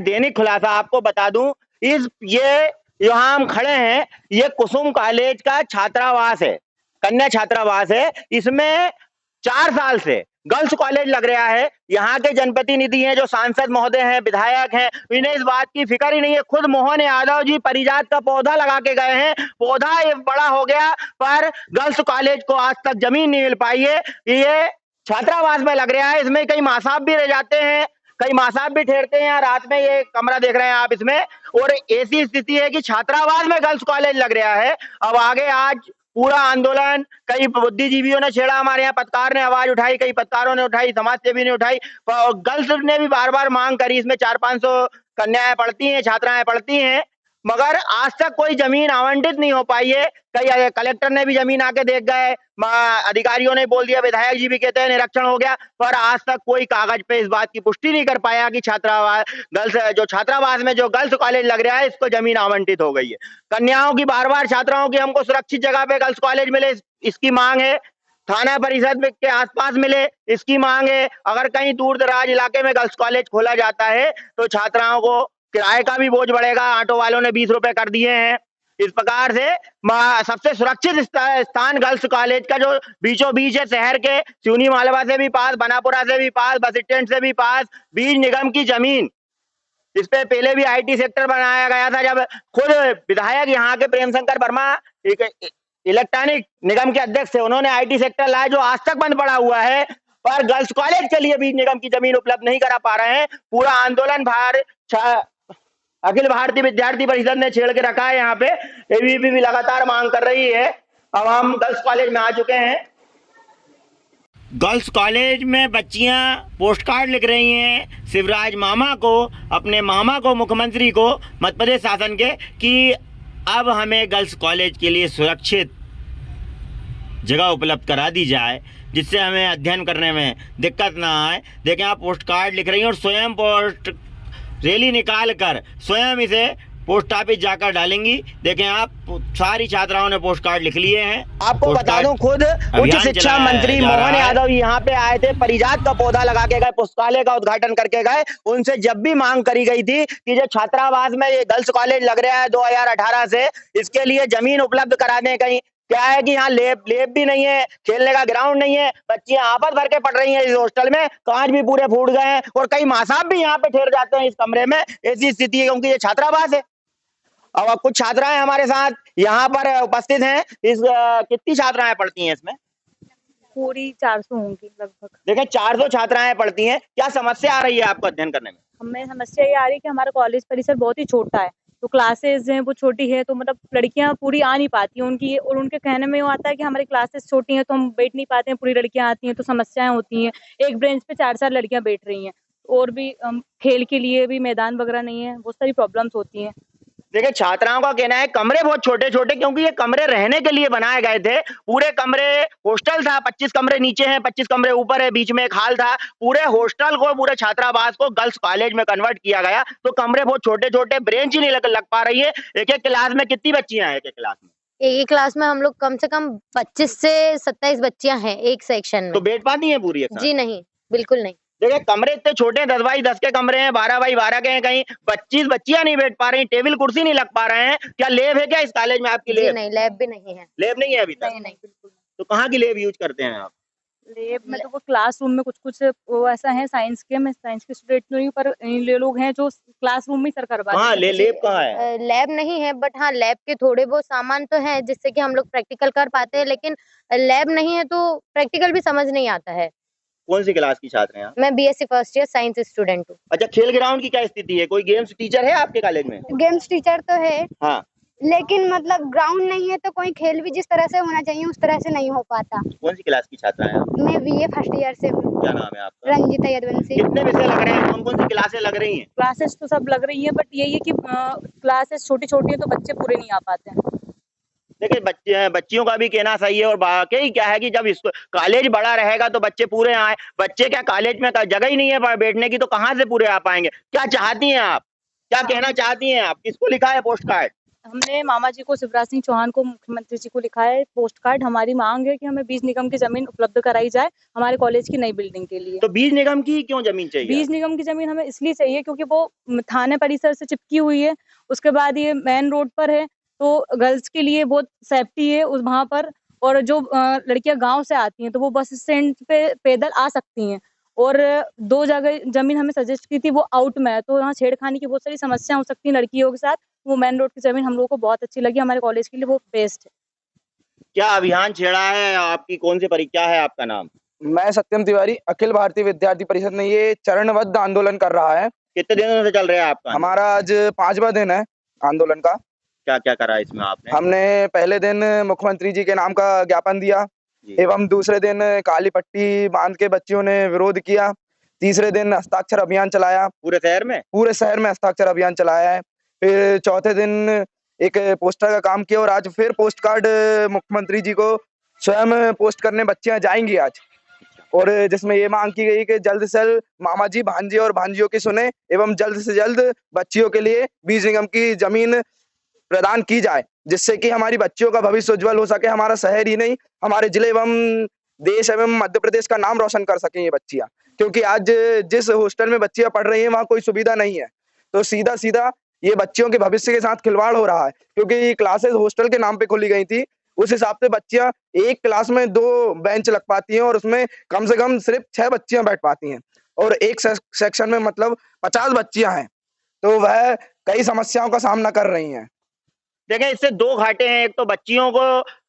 दैनिक खुलासा आपको बता दूं, ये यहाँ हम खड़े हैं, ये कुसुम कॉलेज का छात्रावास है, कन्या छात्रावास है। इसमें 4 साल से गर्ल्स कॉलेज लग रहा है। यहाँ के जनप्रतिनिधि हैं, जो सांसद महोदय हैं, विधायक हैं, इन्हें इस बात की फिक्र ही नहीं है। खुद मोहन यादव जी परिजात का पौधा लगा के गए हैं, पौधा ये बड़ा हो गया, पर गर्ल्स कॉलेज को आज तक जमीन नहीं मिल पाई है। ये छात्रावास में लग रहा है, इसमें कई मासाब भी रह जाते हैं, कई मासाब भी ठहरते हैं। रात में ये कमरा देख रहे हैं आप इसमें, और ऐसी स्थिति है कि छात्रावास में गर्ल्स कॉलेज लग रहा है। अब आगे आज पूरा आंदोलन, कई बुद्धिजीवियों ने छेड़ा, हमारे यहाँ पत्रकार ने आवाज उठाई, कई पत्रकारों ने उठाई, समाज सेवी ने उठाई, गर्ल्स ने भी बार बार मांग करी। इसमें 400-500 कन्याएं पढ़ती हैं, छात्राएं पढ़ती हैं, मगर आज तक कोई जमीन आवंटित नहीं हो पाई है। कई कलेक्टर ने भी जमीन आके देख गए, अधिकारियों ने बोल दिया, विधायक जी भी कहते हैं निरीक्षण हो गया, पर आज तक कोई कागज पे इस बात की पुष्टि नहीं कर पाया कि छात्रावास में जो गर्ल्स कॉलेज लग रहा है, इसको जमीन आवंटित हो गई है। कन्याओं की बार छात्राओं की हमको सुरक्षित जगह पे गर्ल्स कॉलेज मिले, इसकी मांग है। थाना परिषद के आसपास मिले, इसकी मांग है। अगर कहीं दूर दराज इलाके में गर्ल्स कॉलेज खोला जाता है तो छात्राओं को किराए का भी बोझ बढ़ेगा। ऑटो वालों ने 20 रुपए कर दिए हैं। इस प्रकार से सबसे सुरक्षित स्थान गर्ल्स कॉलेज का जो बीचों बीच है, शहर के सिवनी मालवा से भी पास, बनापुरा से भी पास, बस स्टैंड से भी पास, बीज निगम की जमीन। इस पे पहले भी आईटी सेक्टर बनाया गया था, जब खुद विधायक यहाँ के प्रेम शंकर वर्मा इलेक्ट्रॉनिक निगम के अध्यक्ष थे, उन्होंने आईटी सेक्टर लाया, जो आज तक बंद पड़ा हुआ है। पर गर्ल्स कॉलेज के लिए बीज निगम की जमीन उपलब्ध नहीं करा पा रहे हैं। पूरा आंदोलन अखिल भारतीय विद्यार्थी परिषद ने छेड़ के रखा है। यहाँ पे एबीवीपी भी लगातार मांग कर रही है। अब हम गर्ल्स कॉलेज में आ चुके हैं। गर्ल्स कॉलेज में बच्चियां पोस्ट कार्ड लिख रही हैं शिवराज मामा को, अपने मामा को, मुख्यमंत्री को, मध्य प्रदेश शासन के, कि अब हमें गर्ल्स कॉलेज के लिए सुरक्षित जगह उपलब्ध करा दी जाए, जिससे हमें अध्ययन करने में दिक्कत ना आए। देखें, आप पोस्ट कार्ड लिख रही हैं और स्वयं पोस्ट रैली निकाल कर स्वयं इसे पोस्ट ऑफिस जाकर डालेंगी। देखें, आप सारी छात्राओं ने पोस्ट कार्ड लिख लिए हैं। आपको बता दूं, खुद उच्च शिक्षा मंत्री मोहन यादव यहाँ पे आए थे, परिजात का पौधा लगा के गए, पुस्तकालय का उद्घाटन करके गए। उनसे जब भी मांग करी गई थी कि जो छात्रावास में ये गर्ल्स कॉलेज लग रहा है 2018 से, इसके लिए जमीन उपलब्ध करा दें। कहीं क्या है कि यहाँ लेब भी नहीं है, खेलने का ग्राउंड नहीं है, बच्चियां आपस भर के पढ़ रही हैं इस हॉस्टल में, कांच भी पूरे फूट गए हैं, और कई मासाब भी यहाँ पे ठहर जाते हैं इस कमरे में। ऐसी स्थिति है क्योंकि ये छात्रावास है। और कुछ छात्राएं हमारे साथ यहाँ पर उपस्थित हैं। कितनी छात्राएं पढ़ती हैं इसमें? पूरी 400 होंगी लगभग। देखें, 400 छात्राएं पढ़ती हैं। क्या समस्या आ रही है आपको अध्ययन करने में? हमें समस्या ये आ रही है कि हमारा कॉलेज परिसर बहुत ही छोटा है, तो क्लासेस हैं वो छोटी है, तो मतलब लड़कियां पूरी आ नहीं पाती हैं उनकी, और उनके कहने में वो आता है कि हमारी क्लासेस छोटी हैं तो हम बैठ नहीं पाते हैं, पूरी लड़कियां आती हैं तो समस्याएं होती हैं। एक बेंच पे 4-4 लड़कियां बैठ रही हैं, और भी खेल के लिए भी मैदान वगैरह नहीं है, बहुत सारी प्रॉब्लम्स होती हैं। देखिए, छात्राओं का कहना है कमरे बहुत छोटे छोटे, क्योंकि ये कमरे रहने के लिए बनाए गए थे। पूरे कमरे हॉस्टल था, 25 कमरे नीचे हैं, 25 कमरे ऊपर है, बीच में एक हॉल था। पूरे हॉस्टल को, पूरे छात्रावास को गर्ल्स कॉलेज में कन्वर्ट किया गया, तो कमरे बहुत छोटे छोटे, ब्रेंच ही नहीं लग पा रही है। एक एक क्लास में कितनी बच्चियां हैं? एक क्लास में, एक क्लास में हम लोग कम से कम 25 से 27 बच्चियां हैं एक सेक्शन में। तो बैठ पाती हैं पूरी? जी नहीं, बिल्कुल नहीं। देखिए, कमरे इतने छोटे, 10 बाई 10 के कमरे हैं, 12 बाई 12 के हैं, कहीं 25 बच्चियां नहीं बैठ पा रही, टेबल कुर्सी नहीं लग पा रहे हैं। क्या लेब है क्या इस कॉलेज में आपकी? लेब नहीं, लैब भी नहीं है। लेब नहीं है अभी तक? नहीं, बिल्कुल। तो कहाँ की लेब यूज करते हैं आप? लेब में तो वो क्लासरूम में कुछ वो ऐसा है, साइंस के, मैं साइंस के स्टूडेंट नहीं, पर ये लोग हैं जो क्लासरूम में सर करवाते हैं। हाँ, लेब कहाँ है? लैब नहीं है, बट हाँ लैब के थोड़े बहुत सामान तो है जिससे कि हम लोग प्रैक्टिकल कर पाते हैं, लेकिन लैब नहीं है तो प्रैक्टिकल भी समझ नहीं आता है। कौन सी क्लास की छात्र हैं आप? मैं BSc first year science student हूँ। अच्छा, खेल ग्राउंड की क्या स्थिति है? कोई गेम्स टीचर है आपके कॉलेज में? गेम्स टीचर तो है, हाँ, लेकिन मतलब ग्राउंड नहीं है, तो कोई खेल भी जिस तरह से होना चाहिए उस तरह से नहीं हो पाता। कौन सी क्लास की छात्रा हैं आप? मैं बीए फर्स्ट ईयर से हूँ। क्या नाम है आपका? रंजिता यदुवंशी। कितने विषय लग रहे हैं? कौन कौन सी क्लासें लग रही हैं? क्लासेस तो सब लग रही है, बट यही है कि क्लासेस छोटी छोटी है तो बच्चे पूरे नहीं आ पाते हैं। देखिए, बच्चियों का भी कहना सही है, और वाकई क्या है कि जब कॉलेज बड़ा रहेगा तो बच्चे पूरे आए। बच्चे क्या, कॉलेज में जगह ही नहीं है बैठने की, तो कहाँ से पूरे आ पाएंगे? क्या चाहती हैं आप? क्या कहना चाहती हैं आप? किसको लिखा है पोस्ट कार्ड? हमने मामा जी को, शिवराज सिंह चौहान को, मुख्यमंत्री जी को लिखा है पोस्ट कार्ड। हमारी मांग है कि हमें बीज निगम की जमीन उपलब्ध कराई जाए हमारे कॉलेज की नई बिल्डिंग के लिए। तो बीज निगम की क्यों जमीन चाहिए? बीज निगम की जमीन हमें इसलिए चाहिए क्योंकि वो थाने परिसर से चिपकी हुई है, उसके बाद ये मेन रोड पर है, तो गर्ल्स के लिए बहुत सेफ्टी है उस वहाँ पर। और जो लड़कियां गांव से आती हैं तो वो बस स्टैंड पे पैदल आ सकती हैं। और 2 जगह जमीन हमें सजेस्ट की थी, वो आउट में है, तो यहाँ छेड़खानी की बहुत सारी समस्या हो सकती है लड़कियों के साथ। वो मेन रोड की जमीन हम लोगों को बहुत अच्छी लगी, हमारे कॉलेज के लिए वो बेस्ट है। क्या अभियान छेड़ा है? आपकी कौन सी परीक्षा है? आपका नाम? मैं सत्यम तिवारी, अखिल भारतीय विद्यार्थी परिषद में ये चरणबद्ध आंदोलन कर रहा है। कितने दिनों से चल रहा है आपका? हमारा आज 5वां दिन है आंदोलन का। क्या क्या करा इसमें आपने? हमने पहले दिन मुख्यमंत्री जी के नाम का ज्ञापन दिया, एवं दूसरे दिन काली पट्टी बांध के बच्चियों ने विरोध किया। तीसरे दिन हस्ताक्षर अभियान चलाया। पूरे शहर में? पूरे शहर में हस्ताक्षर अभियान चलाया है। फिर चौथे दिन एक पोस्टर का काम किया और आज फिर पोस्ट कार्ड मुख्यमंत्री जी को स्वयं पोस्ट करने बच्चियां जाएंगी आज। और जिसमें ये मांग की गई कि जल्द से जल्द मामा जी भांजे और भांजियों की सुने एवं जल्द से जल्द बच्चियों के लिए बीज निगम की जमीन प्रदान की जाए, जिससे कि हमारी बच्चियों का भविष्य उज्जवल हो सके। हमारा शहर ही नहीं, हमारे जिले एवं देश एवं मध्य प्रदेश का नाम रोशन कर सकें ये बच्चियां। क्योंकि आज जिस हॉस्टल में बच्चियां पढ़ रही हैं वहाँ कोई सुविधा नहीं है, तो सीधा सीधा ये बच्चियों के भविष्य के साथ खिलवाड़ हो रहा है। क्योंकि क्लासेस हॉस्टल के नाम पे खोली गई थी, उस हिसाब से बच्चियां एक क्लास में 2 बेंच लग पाती हैं और उसमें कम से कम सिर्फ 6 बच्चियां बैठ पाती हैं, और एक सेक्शन में मतलब 50 बच्चियां हैं, तो वह कई समस्याओं का सामना कर रही हैं। देखें, इससे 2 घाटे हैं। एक तो बच्चियों को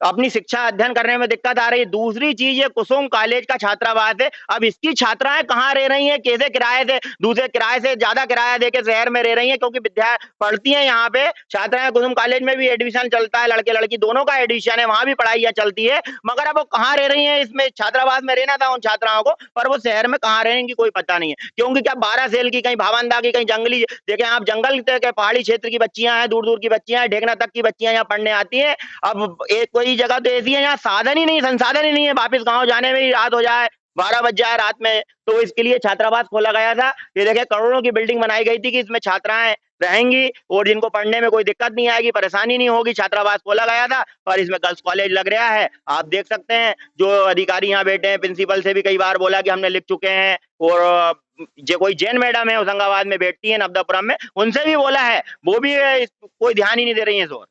अपनी शिक्षा अध्ययन करने में दिक्कत आ रही है, दूसरी चीज ये कुसुम कॉलेज का छात्रावास है। अब इसकी छात्राएं कहाँ रह रही हैं, कैसे किराए से, दूसरे किराए से ज्यादा किराया देके शहर में रह रही हैं, क्योंकि विद्या पढ़ती हैं यहाँ पे छात्राएं। कुसुम कॉलेज में भी एडमिशन चलता है, लड़के लड़की दोनों का एडमिशन है, वहां भी पढ़ाई चलती है। मगर अब वो कहाँ रह रही है? इसमें छात्रावास में रहना था उन छात्राओं को, पर वो शहर में कहाँ रहेंगी कोई पता नहीं है। क्योंकि क्या 12 सेल की, कहीं भावंदा की, कहीं जंगली, देखें आप जंगल के पहाड़ी क्षेत्र की बच्चियां हैं, दूर दूर की बच्चियां हैं, ढेकना तक की बच्चियां यहाँ पढ़ने आती हैं। अब एक कोई जगह तो ऐसी है यहाँ साधन ही नहीं, संसाधन ही नहीं है, वापिस गांव जाने में ही रात हो जाए, 12 बज जाए रात में। तो इसके लिए छात्रावास खोला गया था। ये देखिए करोड़ों की बिल्डिंग बनाई गई थी कि इसमें छात्राएं रहेंगी और जिनको पढ़ने में कोई दिक्कत नहीं आएगी, परेशानी नहीं होगी। छात्रावास खोला गया था और इसमें गर्ल्स कॉलेज लग रहा है। आप देख सकते हैं जो अधिकारी यहाँ बैठे हैं, प्रिंसिपल से भी कई बार बोला कि हमने लिख चुके हैं, और जो कोई जैन मैडम है होशंगाबाद में बैठती है, नवदापुरम में, उनसे भी बोला है, वो भी कोई ध्यान ही नहीं दे रही है। जोर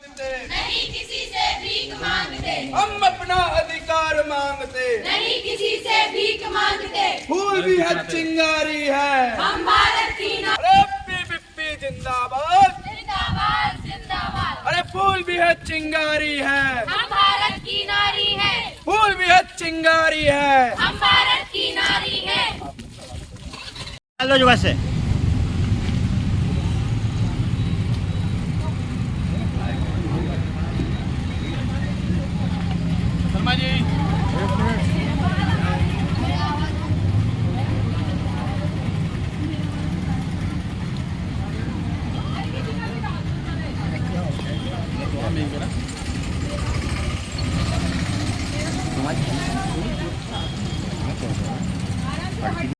नहीं किसी से भीख मांगते, हम अपना अधिकार मांगते, नहीं किसी से भीख मांगते। फूल भी है चिंगारी है, हम भारत की अरे पीपी जिंदाबाद जिंदाबाद जिंदाबाद। अरे फूल भी है चिंगारी है, हम भारत की नारी है, फूल भी है चिंगारी है, हम भारत की नारी है। चलो जो बस है।